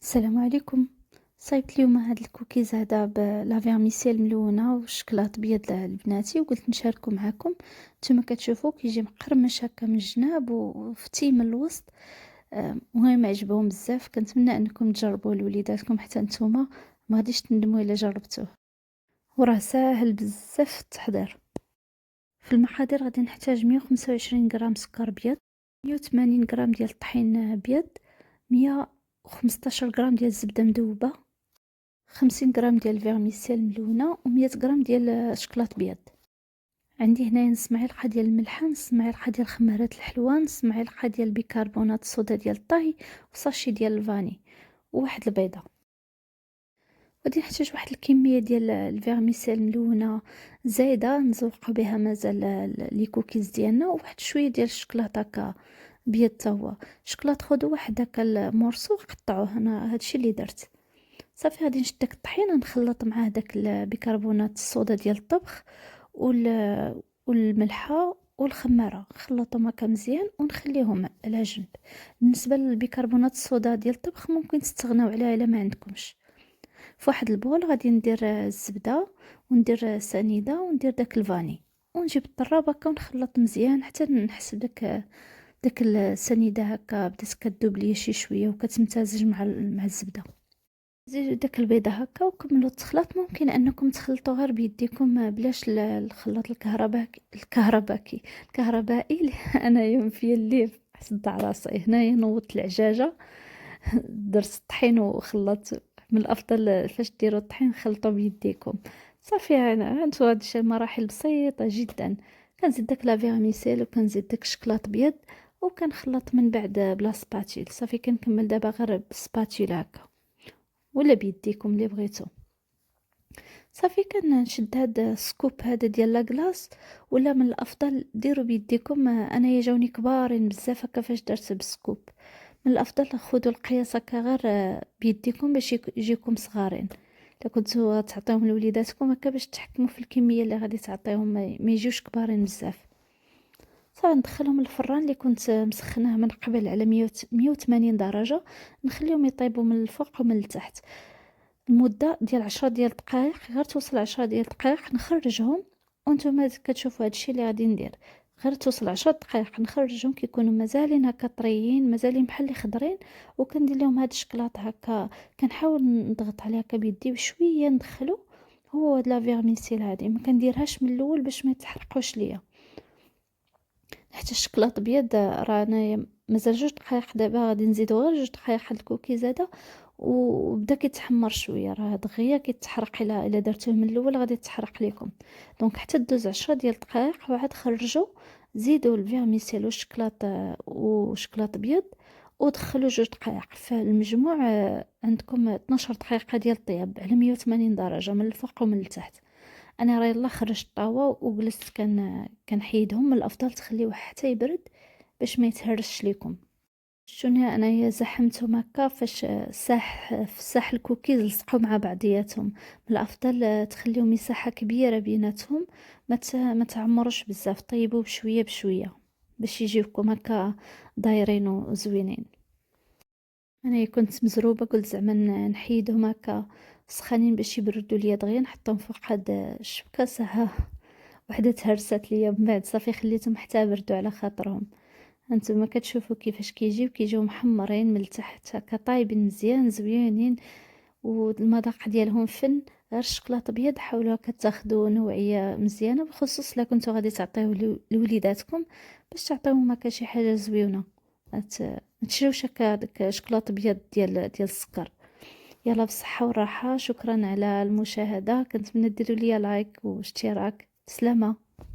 السلام عليكم. صايبت اليوم هاد الكوكيز هذا بلا فيرميسيل ملونة وشكلاط بيض لبناتي وقلت نشاركو معاكم. نتوما كتشوفوا كيجي مقرمش هكا من الجناب وفتي من الوسط. المهم عجبهم بزاف، كنتمنى انكم تجربوه لوليداتكم حتى نتوما ما غاديش تندموا الا جربتوه، وراه ساهل بزاف في التحضير. في المقادير غادي نحتاج 125 غرام سكر ابيض، 180 غرام ديال الطحين ابيض، 115 غرام ديال الزبده مذوبه، 50 غرام ديال الفيرميسيل ملونه، و100 غرام ديال الشكلاط بيض. عندي هنايا نص معلقه ديال الملح، نص معلقه ديال خمارات الحلوى، نص معلقه ديال البيكربونات الصودا ديال الطهي، وصاشي ديال الفاني، وواحد البيضه. غادي نحتاج واحد الكميه ديال الفيرميسيل ملونه زايده نزوقو بها مازال لي كوكيز ديالنا، وواحد شويه ديال الشكلاط هكا بيض تا هو. شكلاط خذوا واحد هكا المورسو قطعوه، انا هادشي اللي درت. صافي غادي نشد داك الطحين نخلط معاه داك البيكربونات الصودا ديال الطبخ والملحه والخماره، نخلطهم هكا مزيان ونخليهم على جنب. بالنسبه للبيكربونات الصودا ديال الطبخ ممكن تستغناو عليها الا ما عندكمش. في واحد البول غادي ندير الزبده وندير سنيده وندير داك الفاني، ونجيب الطراب هكا ونخلط مزيان حتى نحس داك السنيده هكا بدات كدوب ليا شي شويه وكتمتزج مع الزبده. زيدوا داك البيضه هكا وكملوا التخلاط. ممكن انكم تخلطوا غير بيديكم بلاش الخلاط الكهربائي اللي انا يوم في اللي صدع راسي. هنايا نوضت العجاجه درت الطحين وخلطت. من الافضل فاش ديروا الطحين خلطوا بيديكم. صافي هانتو هادشي مراحل بسيطه جدا. كنزيد داك لا فيرميسيل وكنزيد داك الشكلاط بيض وكنخلط من بعد بلا سباتيل. صافي كنكمل دابا غير بالسباتيل هكا ولا بيديكم اللي بغيتو. صافي كنشد هاد السكوب هذا ديال لاكلاص، ولا من الافضل ديروا بيديكم. انايا جاوني كبارين بزاف هكا فاش درت بالسكوب. من الافضل خذوا القياس هكا غير بيديكم باش يجيكم صغارين. الا كنتو تعطيهم لوليداتكم هكا باش تحكموا في الكميه اللي غادي تعطيهم ما يجوش كبارين بزاف. صافي ندخلهم الفران اللي كنت مسخناه من قبل على 180 درجه، نخليهم يطيبوا من الفوق ومن التحت المده ديال 10 ديال الدقائق. غير توصل 10 ديال الدقائق نخرجهم، وانتم كتشوفوا هادشي اللي غادي ندير. غير توصل 10 دقائق نخرجهم كيكونوا مازالين هكا طريين، مازالين بحال اللي خضرين، وكندير لهم هاد الشكلاط هكا. كنحاول نضغط عليه هكا بيدي وشويه ندخلو. هو هاد لا فيرميسيل هادي ما كنديرهاش من الاول باش ما يتحرقوش ليا، حتى الشكلاط بيض راه انايا مازال 2 دقائق. دابا غادي نزيدو غير 2 دقائق هاد الكوكيز هذا، وبدا كيتحمر شويه. راه دغيا كيتحرق، الا درتوه من الاول غادي يتحرق لكم. دونك حتى دوز 10 ديال الدقائق وعاد خرجوا. زيدوا الفيرميسيل وشكلاط بيض ودخلوا 2 دقائق. فالمجموع عندكم 12 دقيقه ديال الطياب على 180 درجه من الفوق ومن التحت. انا راه يلا خرجت الطاوه وجلست كنحيدهم. من الافضل تخليوه حتى يبرد باش ما يتهرش ليكم. شنو انايا زحمتهم هكا فاش ساح الكوكيز لصقوا مع بعضياتهم. من الافضل تخليو مساحه كبيره بيناتهم، ما تعمروش بزاف، طيبوا بشويه بشويه باش يجيوكم هكا دايرين وزوينين. انا كنت مزروبه، قلت زعما نحيدهم هكا سخانين باش يبردوا ليا دغيا نحطهم فوق هاد الشبكه. ساعه وحده تهرست ليا، من بعد صافي خليتهم حتى بردوا على خاطرهم. هانتوما كتشوفوا كيفاش كيجيو محمرين من التحت هكا طايبين مزيان زوينين، والمذاق ديالهم فن. غير الشكلاط ابيض حاولوا هكا تاخذوا نوعيه مزيانه، بخصوص الا كنتو غادي تعطيوه لوليداتكم باش تعطيوهم هكا شي حاجه زويونه. ما تشريوش هكا داك شكلاط ابيض ديال السكر. يلا بالصحه والراحه. شكرا على المشاهده، كنتمنى ديروا لي لايك واشتراك. سلامه.